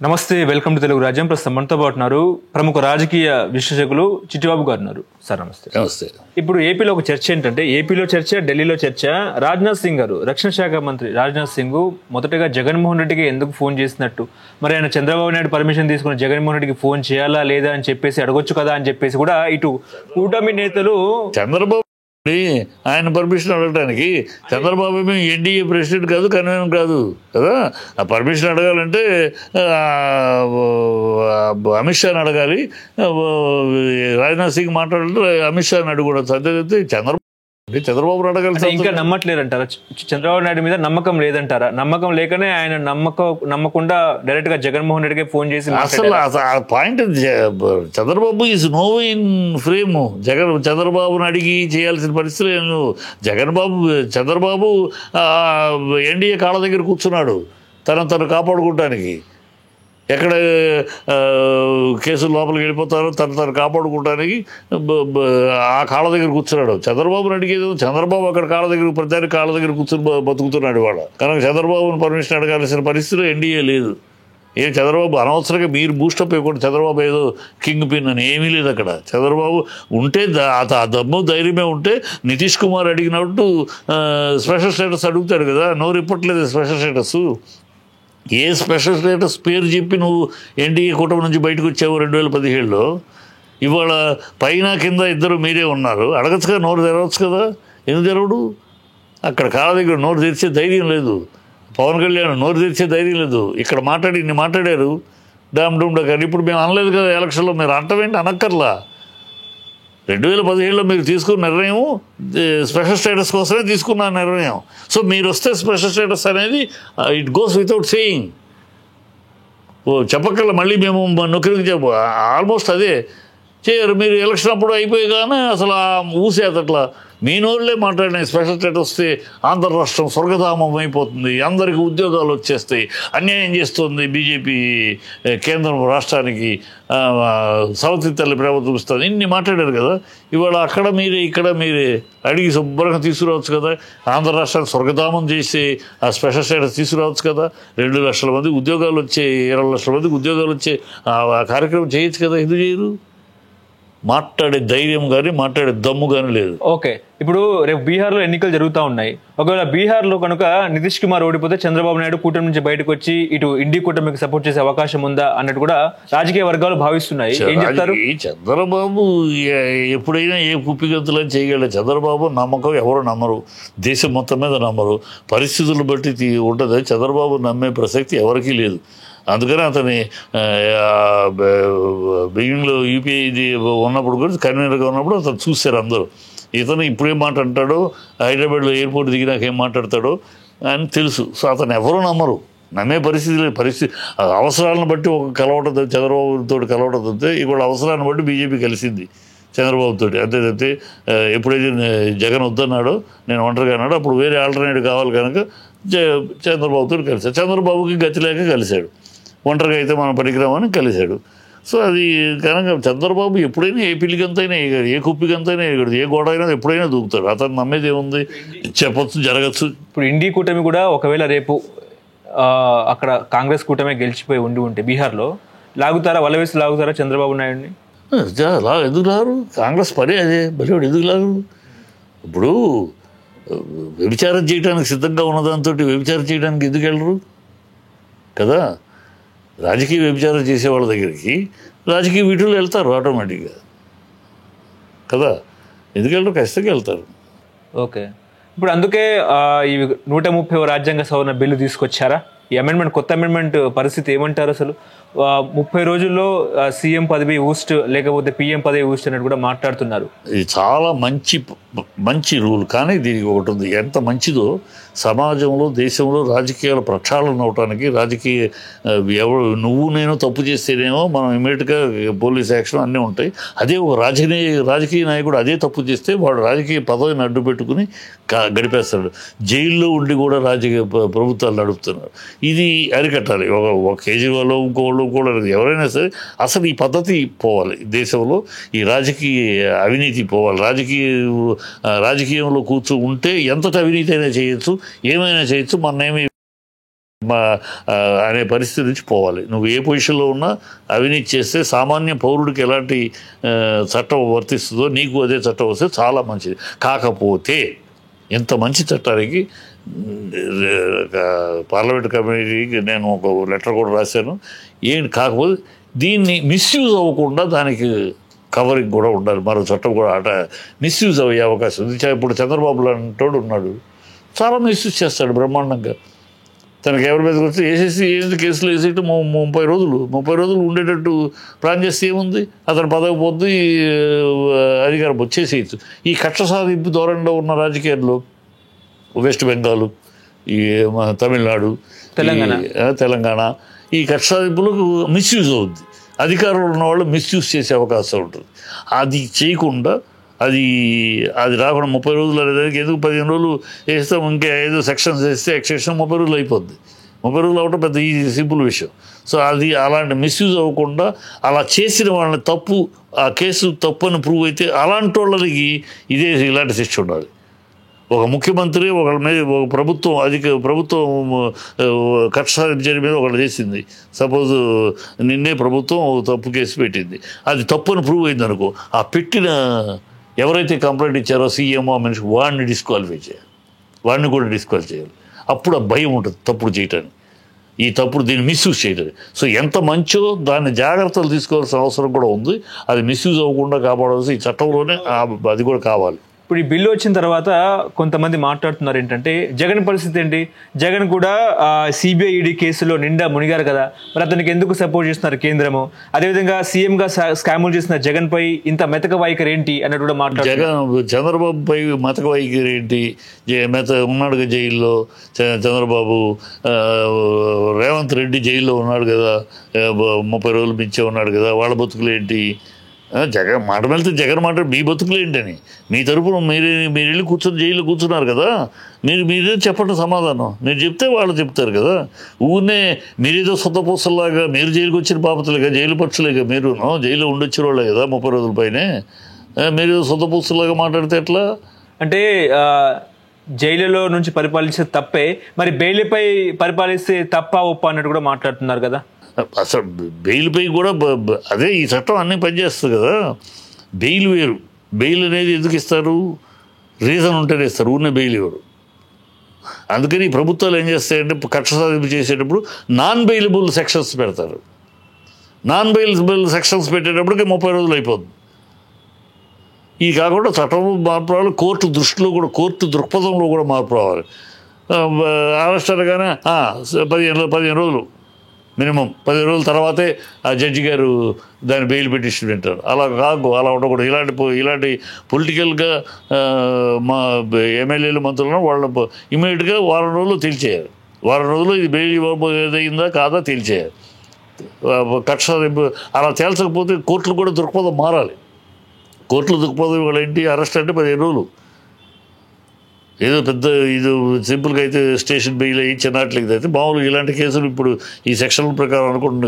నమస్తే, welcome to Telugu రాజ్యం. ప్రస్తుతం మనతో పాటు ఉన్నారు ప్రముఖ రాజకీయ విశ్లేషకులు చిట్టిబాబు గారు ఉన్నారు. సార్ నమస్తే. నమస్తే. ఇప్పుడు ఏపీలో ఒక చర్చ ఏంటంటే, ఏపీలో చర్చ, ఢిల్లీలో చర్చ. రాజ్నాథ్ సింగ్ గారు, రక్షణ శాఖ మంత్రి రాజ్నాథ్ సింగ్ మొదటగా జగన్మోహన్ రెడ్డికి ఎందుకు ఫోన్ చేసినట్టు, మరి ఆయన చంద్రబాబు నాయుడు పర్మిషన్ తీసుకుని జగన్మోహన్ రెడ్డికి ఫోన్ చేయాలా లేదా అని చెప్పేసి అడగొచ్చు కదా అని చెప్పేసి కూడా ఇటు కూటమి నేతలు చంద్రబాబు ఆయన పర్మిషన్ అడగడానికి, చంద్రబాబు మేము ఎన్డీఏ ప్రెసిడెంట్ కాదు, కన్వీనర్ కాదు కదా. ఆ పర్మిషన్ అడగాలంటే అమిత్ షాని అడగాలి. రాజ్నాథ్ సింగ్ మాట్లాడాలంటే అమిత్ షాని అడగకూడదు. అంతే చంద్రబాబు అడగాలి. ఇంకా నమ్మట్లేదంటారా? చంద్రబాబు నాయుడు మీద నమ్మకం లేదంటారా? నమ్మకం లేకనే ఆయన నమ్మకుండా డైరెక్ట్ గా జగన్మోహన్ రెడ్డికి ఫోన్ చేసి అసలు point Chandrababu is no in frame. చంద్రబాబుని అడిగి చేయాల్సిన పరిస్థితులు చంద్రబాబు ఎన్డీఏ కాళ్ళ దగ్గర కూర్చున్నాడు తను కాపాడుకోవటానికి. ఎక్కడ కేసులు లోపలికి వెళ్ళిపోతారో తను కాపాడుకోవడానికి ఆ కాళ్ళ దగ్గర కూర్చున్నాడు. చంద్రబాబు నాయుడికి చంద్రబాబు అక్కడ ప్రతి కాళ్ళ దగ్గర కూర్చొని బతుకుతున్నాడు వాడు. కనుక చంద్రబాబుని పర్మిషన్ అడగాల్సిన పరిస్థితిలో ఎన్డీఏ లేదు. చంద్రబాబు అనవసరంగా మీరు బూస్టప్ ఇవ్వకుండా చంద్రబాబు ఏదో కింగ్ పిన్ అని ఏమీ లేదు అక్కడ. చంద్రబాబు ఉంటే ఆ దమ్ము ధైర్యమే ఉంటే నితీష్ కుమార్ అడిగినట్టు స్పెషల్ స్టేటస్ అడుగుతాడు కదా. నోరు ఇప్పట్లేదు స్పెషల్ స్టేటస్. ఏ స్పెషల్ స్టేటస్ పేరు చెప్పి నువ్వు ఎన్డీఏ కూటమి నుంచి బయటకు వచ్చావు 2017లో? ఇవాళ పైన కింద ఇద్దరు మీరే ఉన్నారు. అడగచ్చు కదా, నోరు తెరవచ్చు కదా. ఎందుకు తెరవడు? అక్కడ కాళ్ళ దగ్గర నోరు తెరిచే ధైర్యం లేదు. పవన్ కళ్యాణ్ నోరు తెరిచే ధైర్యం లేదు. ఇక్కడ ఇన్ని మాట్లాడారు డామ్ డూమ్ డకారు. ఇప్పుడు మేము అనలేదు కదా ఎలక్షన్లో. మీరు అంటవేంటి? అనక్కర్లా. 2017లో మీరు తీసుకున్న నిర్ణయం స్పెషల్ స్టేటస్ కోసమే తీసుకున్న నిర్ణయం. సో మీరు వస్తే స్పెషల్ స్టేటస్ అనేది ఇట్ గోస్ వితౌట్ సేయింగ్. చెప్పక్కర్లా మళ్ళీ మేము నొక్కిరికి ఆల్మోస్ట్ అదే చేయరు. మీరు ఎలక్షన్ అప్పుడు అయిపోయి కానీ అసలు ఊసేదట్లా మీ నోళ్ళే మాట్లాడిన స్పెషల్ స్టేటస్ వస్తే ఆంధ్ర రాష్ట్రం స్వర్గధామం అయిపోతుంది, అందరికీ ఉద్యోగాలు వచ్చేస్తాయి, అన్యాయం చేస్తుంది బీజేపీ కేంద్రం రాష్ట్రానికి, సవతి తల్లి ప్రేమ చూపిస్తుంది, ఇన్ని మాట్లాడారు కదా. ఇవాళ అక్కడ మీరే ఇక్కడ మీరే అడిగి శుభ్రంగా తీసుకురావచ్చు కదా. ఆంధ్ర రాష్ట్రానికి స్వర్గధామం చేసి ఆ స్పెషల్ స్టేటస్ తీసుకురావచ్చు కదా. 2 లక్షల మందికి ఉద్యోగాలు వచ్చే, 20 లక్షల మందికి ఉద్యోగాలు వచ్చే ఆ కార్యక్రమం చేయొచ్చు కదా. ఎందుకు చేయరు? మాట్లాడే ధైర్యం కానీ మాట్లాడే దమ్ము కానీ లేదు. ఓకే, ఇప్పుడు రేపు బీహార్లో ఎన్నికలు జరుగుతూ ఉన్నాయి. ఒకవేళ బీహార్లో కనుక నితీష్ కుమార్ ఓడిపోతే చంద్రబాబు నాయుడు కూటమి నుంచి బయటకు వచ్చి ఇటు ఇండి కూటమికి సపోర్ట్ చేసే అవకాశం ఉందా అన్నట్టు కూడా రాజకీయ వర్గాలు భావిస్తున్నాయి. ఏం చెప్తారు? చంద్రబాబు ఎప్పుడైనా ఏ కుప్పిగంతులని చేయగలరు. చంద్రబాబు నమ్మకం ఎవరు నమ్మరు, దేశం మొత్తం మీద నమ్మరు. పరిస్థితులను బట్టి ఉంటుంది. చంద్రబాబు నమ్మే ప్రసక్తి ఎవరికీ లేదు. అందుకని అతని బిగినింగ్లో యూపీఐ ఉన్నప్పుడు కూడా కన్వీనర్గా ఉన్నప్పుడు అతను చూశారు అందరూ. ఇతను ఇప్పుడేం మాట అంటాడో, హైదరాబాద్లో ఎయిర్పోర్ట్ దిగినాక ఏం మాట్లాడతాడో అని తెలుసు. సో అతను ఎవరూ నమ్మరు. నమ్మే పరిస్థితి అవసరాలను బట్టి ఒక కలవటం చంద్రబాబుతో కలవటంతో ఇప్పుడు అవసరాన్ని బట్టి బీజేపీ కలిసింది చంద్రబాబుతో. అంతే ఎప్పుడైతే జగన్ వద్దన్నాడో, నేను ఒంటరిగా అన్నాడు, అప్పుడు వేరే ఆల్టర్నేటివ్ కావాలి కనుక చంద్రబాబుతో కలిశాడు. చంద్రబాబుకి గతి లేక కలిశాడు. ఒంటరిగా అయితే మనం పనికిరామని కలిశాడు. సో అది కనుక చంద్రబాబు ఎప్పుడైనా ఏ పిల్లిగంతైనా ఎగడు, ఏ కుప్పిగంతైనా ఎగడు, ఏ గోడ అయినా ఎప్పుడైనా దూకుతాడు. అతను నమ్మేది ఏముంది? చెప్పచ్చు, జరగచ్చు. ఇప్పుడు ఇండి కూటమి కూడా ఒకవేళ రేపు అక్కడ కాంగ్రెస్ కూటమి గెలిచిపోయి ఉంటే బీహార్లో వలవేసి లాగుతారా చంద్రబాబు నాయుడిని? ఎందుకు లాగరు? కాంగ్రెస్ పని అదే. బలివాడు ఎందుకు లాగరు? ఇప్పుడు వ్యభిచారం చేయడానికి సిద్ధంగా ఉన్నదాంతో వ్యభిచారం చేయడానికి ఎందుకు వెళ్ళరు కదా. రాజకీయ వ్యభిచారం చేసే వాళ్ళ దగ్గరికి రాజకీయ వీటిలో వెళ్తారు ఆటోమేటిక్గా కదా. ఎందుకు వెళ్ళరు? ఖచ్చితంగా వెళ్తారు. ఓకే, ఇప్పుడు అందుకే ఈ 130వ రాజ్యాంగ సవరణ బిల్లు తీసుకొచ్చారా? ఈ అమెండ్మెంట్, కొత్త అమెండ్మెంట్ పరిస్థితి ఏమంటారు? అసలు 30 రోజుల్లో సీఎం పదవి ఊస్ట్ లేకపోతే పిఎం పదవి ఊస్ట్ అనేది కూడా మాట్లాడుతున్నారు. ఇది చాలా మంచి రూల్. కానీ దీనికి ఒకటి ఉంది, ఎంత మంచిదో సమాజంలో, దేశంలో రాజకీయాల ప్రక్షాళన అవటానికి. రాజకీయ నువ్వు నేను తప్పు చేస్తేనేమో మనం ఇమీడియట్గా పోలీస్ యాక్షన్ అన్నీ ఉంటాయి. అదే ఒక రాజకీయ నాయకుడు అదే తప్పు చేస్తే వాడు రాజకీయ పదవిని అడ్డు పెట్టుకుని గడిపేస్తాడు. జైల్లో ఉండి కూడా రాజకీయ ప్రభుత్వాలు నడుపుతున్నారు. ఇది అరికట్టాలి. ఒక కేజ్రీవాల్ ఇంకోళ్ళు కూడా ఎవరైనా సరే అసలు ఈ పద్ధతి పోవాలి. దేశంలో ఈ రాజకీయ అవినీతి పోవాలి. రాజకీయంలో ఉంటే ఎంతటి అవినీతి అయినా చేయొచ్చు, ఏమైనా చేయొచ్చు. మొన్నేమి అనే పరిస్థితి నుంచి పోవాలి. నువ్వు ఏ పొజిషన్లో ఉన్నా అవినీతి చేస్తే సామాన్య పౌరుడికి ఎలాంటి చట్టం వర్తిస్తుందో నీకు అదే చట్టం వస్తే చాలా మంచిది. కాకపోతే ఇంత మంచి చట్టానికి పార్లమెంట్ కమిటీకి నేను ఒక లెటర్ కూడా రాశాను. కాకపోతే దీన్ని మిస్యూజ్ అవ్వకుండా దానికి కవరింగ్ కూడా ఉండాలి. మరో చట్టం కూడా మిస్యూజ్ అయ్యే అవకాశం ఉంది. ఇప్పుడు చంద్రబాబు లాంటి ఉన్నాడు, చాలా మిస్యూజ్ చేస్తాడు బ్రహ్మాండంగా. తనకి ఎవరి మీదకి వస్తే వేసేసి కేసులు వేసేట్టు 30 రోజులు ఉండేటట్టు ప్లాన్ చేస్తే ఏముంది, అతను పదవి పోద్ది, అధికారం వచ్చేసేయచ్చు. ఈ కక్ష సాధింపు ధోరణిలో ఉన్న రాజకీయాల్లో వెస్ట్ బెంగాల్, ఈ తమిళనాడు, తెలంగాణ ఈ కక్ష సాధింపులకు మిస్యూజ్ అవుద్ది. అధికారంలో ఉన్న వాళ్ళు మిస్యూజ్ చేసే అవకాశం ఉంటుంది. అది చేయకుండా అది రాకుండా 30 రోజులు అనేదానికి ఎందుకు 15 రోజులు వేస్తాం, ఇంకా ఏదో సెక్షన్స్ వేస్తే ఎక్సెక్షన్ 30 రోజులు అయిపోద్ది. 30 రోజులు అవటం పెద్ద ఈ సింపుల్ విషయం. సో అది అలాంటి మిస్యూజ్ అవ్వకుండా అలా చేసిన వాళ్ళని ఆ కేసు తప్పు అని ప్రూవ్ అయితే అలాంటి వాళ్ళకి ఇలాంటి శిక్ష ఉండాలి. ఒక ముఖ్యమంత్రి ఒకళ్ళ మీద ఒక ప్రభుత్వం కక్ష సాధించడం మీద ఒకళ్ళు చేసింది. సపోజ్ నిన్నే ప్రభుత్వం తప్పు కేసు పెట్టింది, అది తప్పు అని ప్రూవ్ అయింది అనుకో, ఆ పెట్టిన ఎవరైతే కంప్లైంట్ ఇచ్చారో సీఎంఓ మనిషి వాడిని డిస్క్వాలిఫై చేయాలి, వాడిని కూడా డిస్క్వాలిఫై చేయాలి. అప్పుడు ఆ భయం ఉంటుంది తప్పుడు చేయటానికి, దీన్ని మిస్యూజ్ చేయటం. సో ఎంత మంచో దాన్ని జాగ్రత్తలు తీసుకోవాల్సిన అవసరం కూడా ఉంది. అది మిస్యూజ్ అవ్వకుండా కాపాడాల్సి ఈ చట్టంలోనే అది కూడా కావాలి. ఇప్పుడు ఈ బిల్లు వచ్చిన తర్వాత కొంతమంది మాట్లాడుతున్నారు ఏంటంటే జగన్ పరిస్థితి ఏంటి, జగన్ కూడా సిబిఐ ఈడీ కేసులో నిండా మునిగారు కదా, మరి అతనికి ఎందుకు సపోర్ట్ చేస్తున్నారు కేంద్రము, అదేవిధంగా సీఎంగా స్కాములు చేసిన జగన్ పై ఇంత మెతక వైఖరి ఏంటి అన్నట్టు కూడా మాట్లాడుతున్నారు. చంద్రబాబు పై మెతక వైఖరి ఏంటి, ఉన్నాడుగా జైల్లో చంద్రబాబు, రేవంత్ రెడ్డి జైల్లో ఉన్నాడు కదా, 30 రోజులు మించే ఉన్నాడు కదా, వాళ్ళ బతుకులు ఏంటి, జగన్ మాట వెళ్తే జగన్ మాట మీ బతుకులు ఏంటని మీ తరపున మీరు వెళ్ళి జైల్లో కూర్చున్నారు కదా, మీరే చెప్పండి సమాధానం. మీరు చెప్తే వాళ్ళు చెప్తారు కదా. ఊరినే మీరేదో సొంత పూసల్లాగా మీరు జైలుకి వచ్చిన బాపతులేగా, జైలు పక్షులేగా, మీరు జైల్లో ఉండొచ్చిన వాళ్ళే కదా 30 రోజుల పైనే, మీరేదో సొంత పూసల్లాగా మాట్లాడితే ఎట్లా? అంటే జైలులో నుంచి పరిపాలించే తప్పే, మరి బెయిల్పై పరిపాలిస్తే తప్ప ఒప్ప అన్నట్టు కూడా మాట్లాడుతున్నారు కదా. అసలు బెయిల్పై కూడా అదే ఈ చట్టం అన్నీ పనిచేస్తుంది కదా. బెయిల్ వేరు, బెయిల్ అనేది ఎందుకు ఇస్తారు, రీజన్ ఉంటేనే ఇస్తారు, ఊరినే బెయిల్ ఇవ్వరు. అందుకని ప్రభుత్వాలు ఏం చేస్తాయంటే కక్ష సాధింపు చేసేటప్పుడు నాన్ బెయిలబుల్ సెక్షన్స్ పెడతారు. నాన్ బెయిలబుల్ సెక్షన్స్ పెట్టేటప్పటికి 30 రోజులు అయిపోతుంది. ఈ కాకుండా చట్టం మార్పు రావాలి, కోర్టు దృష్టిలో కూడా, కోర్టు దృక్పథంలో కూడా మార్పు రావాలి. అరెస్ట్ అనగానే 15 రోజులు మినిమం, 10 రోజుల తర్వాతే ఆ జడ్జి గారు దాన్ని బెయిల్ పిటిషన్ వింటారు. అలా కాదు, అలా ఉండకూడదు. ఇలాంటి పొలిటికల్గా మా ఎమ్మెల్యేలు మంత్రులను వాళ్ళ ఇమీడియట్గా వారం రోజులు తేల్చేయాలి. వారం రోజులు ఇది బెయిల్ ఇవ్వబోయేదైందా కాదా తేల్చేయాలి. కక్ష అలా తేల్చకపోతే కోర్టులు కూడా దృక్పథం మారాలి. కోర్టుల దృక్పథం ఇవాళ ఏంటి, అరెస్ట్ అంటే 15 రోజులు. ఏదో పెద్ద ఇది సింపుల్గా అయితే స్టేషన్ బెయిల్ అయ్యి చిన్నట్లయితే అయితే మామూలుగా ఇలాంటి కేసులు ఇప్పుడు ఈ సెక్షన్ల ప్రకారం అనుకుంటున్న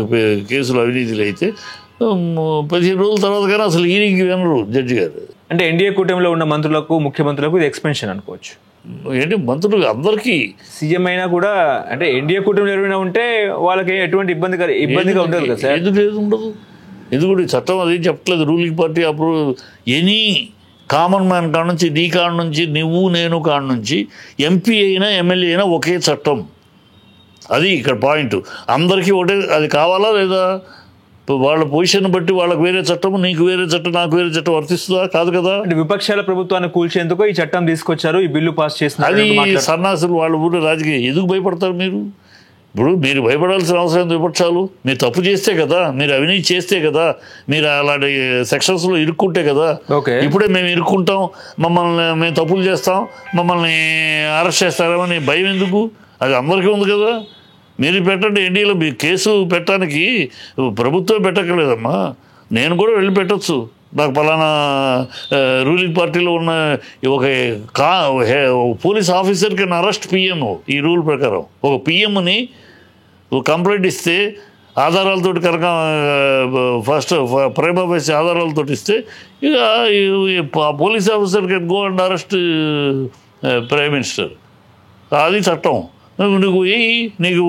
కేసులు అవినీతిలు అయితే 15 రోజుల తర్వాత కానీ అసలు హీరింగ్ వినరు జడ్జి గారు. అంటే ఎన్డీఏ కూటమిలో ఉన్న మంత్రులకు, ముఖ్యమంత్రులకు ఇది ఎక్స్పెన్షన్ అనుకోవచ్చు. ఏంటి మంత్రులు అందరికీ సీఎం అయినా కూడా, అంటే ఎన్డీఏ కూటమిలో ఎవరైనా ఉంటే వాళ్ళకి ఎటువంటి ఇబ్బందిగా ఉండదు కదా సార్. ఎందుకు ఉండదు, ఎందుకంటే చట్టం అది చెప్పట్లేదు. Ruling party approve any common man కాడ నుంచి, నీ కాడ నుంచి, నువ్వు నేను కాడ నుంచి, ఎంపీ అయినా ఎమ్మెల్యే అయినా ఒకే చట్టం. అది ఇక్కడ పాయింట్. అందరికీ ఒకటే, అది కావాలా లేదా? వాళ్ళ పొజిషన్ బట్టి వాళ్ళకి వేరే చట్టం, నీకు వేరే చట్టం, నాకు వేరే చట్టం వర్తిస్తుందా? కాదు కదా. అంటే విపక్షాల ప్రభుత్వాన్ని కూల్చేందుకు ఈ చట్టం తీసుకొచ్చారు, ఈ బిల్లు పాస్ చేస్తున్నారు. అది సన్నాసులు వాళ్ళ ఊళ్ళో రాజకీయం. ఎందుకు భయపడతారు మీరు? ఇప్పుడు మీరు భయపడాల్సిన అవసరం విపక్షాలు. మీరు తప్పు చేస్తే కదా, మీరు అవినీతి చేస్తే కదా, మీరు అలాంటి సెక్షన్స్లో ఇరుక్కుంటే కదా. ఇప్పుడే మేము ఇరుక్కుంటాం, మేము తప్పులు చేస్తాం, మమ్మల్ని అరెస్ట్ చేస్తారేమని భయం ఎందుకు? అది అందరికీ ఉంది కదా. మీరు పెట్టండి. ఎన్డీఏలో మీ కేసు పెట్టడానికి ప్రభుత్వం పెట్టక్కర్లేదమ్మా, నేను కూడా వెళ్ళి పెట్టచ్చు. నాకు పలానా రూలింగ్ పార్టీలో ఉన్న ఒక police officer can arrest PM. ఈ రూల్ ప్రకారం ఒక పిఎంని కంప్లైంట్ ఇస్తే ఆధారాలతో కనుక ఫస్ట్ ప్రైమా ఫేసి ఆధారాలతో ఇస్తే ఇక police officer can go and arrest prime minister. అది చట్టం. నువ్వు నీకు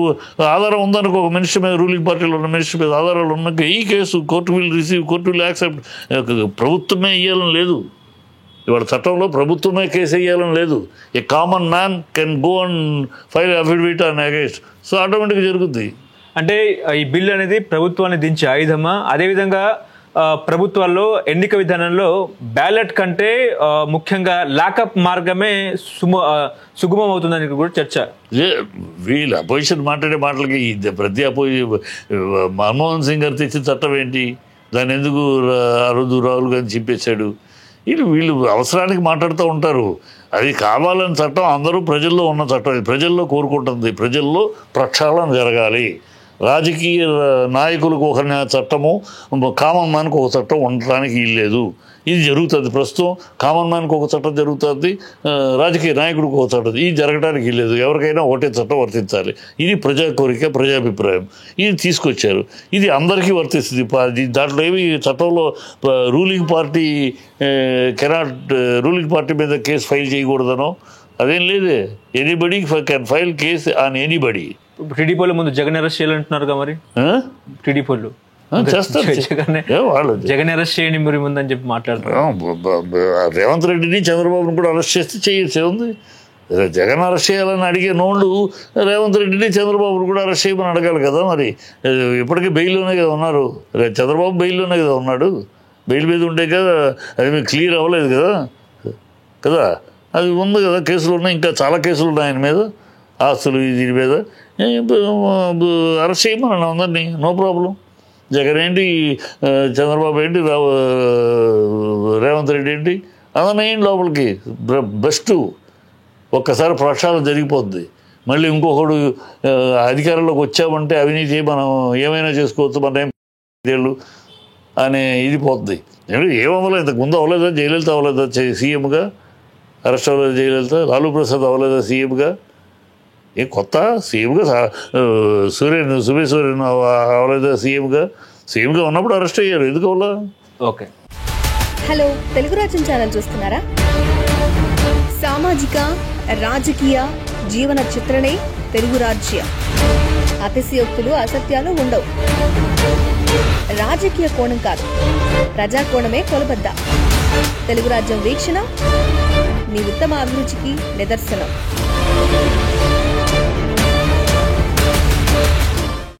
ఆధారం ఉందనుకో, ఒక మినిస్టర్ మీద, రూలింగ్ పార్టీలో ఉన్న మినిస్టర్ మీద ఆధారాలు ఉన్నాక ఈ కేసు కోర్టు విల్ యాక్సెప్ట్. ప్రభుత్వమే ఇవ్వాలని లేదు ఇవాళ చట్టంలో, ప్రభుత్వమే కేసు వేయాలని లేదు. A common man can go and file affidavit on against. So ఆటోమేటిక్గా జరుగుతుంది. అంటే ఈ బిల్ అనేది ప్రభుత్వాన్ని దించే ఆయుధమా? అదేవిధంగా ప్రభుత్వాల్లో ఎన్నిక విధానంలో బ్యాలెట్ కంటే ముఖ్యంగా లాకప్ మార్గమే సుగమం అవుతుందని కూడా చర్చ. వీళ్ళు అపోజిషన్ మాట్లాడే మాటలకి ప్రతి మన్మోహన్ సింగ్ గారు తెచ్చిన చట్టం ఏంటి, దాన్ని ఎందుకు ఆ రోజు రాహుల్ గాంధీ చింపేశాడు? వీళ్ళు అవసరానికి మాట్లాడుతూ ఉంటారు. అది కావాలని చట్టం, అందరూ ప్రజల్లో ఉన్న చట్టం, ప్రజల్లో కోరుకుంటుంది. ప్రజల్లో ప్రక్షాళన జరగాలి. రాజకీయ నాయకులకు ఒక చట్టము, కామన్ మ్యాన్కి ఒక చట్టం ఉండటానికి వీల్లేదు. ఇది జరుగుతుంది ప్రస్తుతం. కామన్ మ్యాన్కి ఒక చట్టం జరుగుతుంది, రాజకీయ నాయకుడికి ఒక చట్టం. ఇది జరగడానికి వీల్లేదు. ఎవరికైనా ఒకటే చట్టం వర్తించాలి. ఇది ప్రజా కోరిక, ప్రజాభిప్రాయం. ఇది తీసుకొచ్చారు. ఇది అందరికీ వర్తిస్తుంది. దాంట్లో ఏమి చట్టంలో రూలింగ్ పార్టీ మీద కేసు ఫైల్ చేయకూడదనో అదేం లేదే. Anybody can file case on anybody. టీడీపీలో ముందు జగన్ అరెస్ట్ చేయాలంటున్నారు మరి. టీడీపీలో జగన్ అరెస్ట్ చేయండి మరి ముందు అని చెప్పి మాట్లాడుతున్నారు. రేవంత్ రెడ్డిని చంద్రబాబుని కూడా అరెస్ట్ చేస్తే చేయొచ్చు. ఉంది జగన్ అరెస్ట్ చేయాలని అడిగే నోళ్ళు రేవంత్ రెడ్డిని చంద్రబాబుని కూడా అరెస్ట్ చేయమని అడగాలి కదా. మరి ఇప్పటికీ బెయిల్లోనే కదా ఉన్నారు. చంద్రబాబు బెయిల్లోనే కదా ఉన్నాడు. బెయిల్ మీద ఉంటే కదా అది క్లియర్ అవ్వలేదు కదా. అది ఉంది కదా, కేసులు ఉన్నాయి, ఇంకా చాలా కేసులు ఉన్నాయి ఆయన మీద, ఆస్తులు దీని మీద. అరెస్ట్ చేయమని అందరినీ, నో ప్రాబ్లం. జగన్ ఏంటి, చంద్రబాబు ఏంటి, రేవంత్ రెడ్డి ఏంటి, అందరినీ ఏంటి లోపలికి. బెస్ట్. ఒక్కసారి ప్రక్షాళన జరిగిపోద్ది. మళ్ళీ ఇంకొకడు అధికారంలోకి వచ్చామంటే అవినీతి మనం ఏమైనా చేసుకోవచ్చు, మన ఏళ్ళు అనే ఇది పోతుంది. ఏమవ్వలేదు, ఇంతకు ముందు అవ్వలేదా? జయలలిత అవ్వలేదా సీఎంగా? అరెస్ట్ అవ్వలేదు జయలలిత. లాలూ ప్రసాద్ అవ్వలేదా సీఎంగా? కొత్త సీఎంగా సుబే సోరెన్ అవ్వలేదా సీఎంగా ఉన్నప్పుడు అరెస్ట్ అయ్యారు. ఎందుకు అవ్వలా? ఓకే. హలో, తెలుగు రాజ్యం ఛానల్ చూస్తున్నారా? సామాజిక, రాజకీయ, జీవన చిత్రణే తెలుగు రాజ్యం. అతిశయోక్తులు, అసత్యాలు ఉండవు. రాజకీయ కోణం కాదు, ప్రజా కోణమే కొలబద్ద. తెలుగు రాజ్యం వీక్షణ మీ ఉత్తమ అభిరుచికి నిదర్శనం.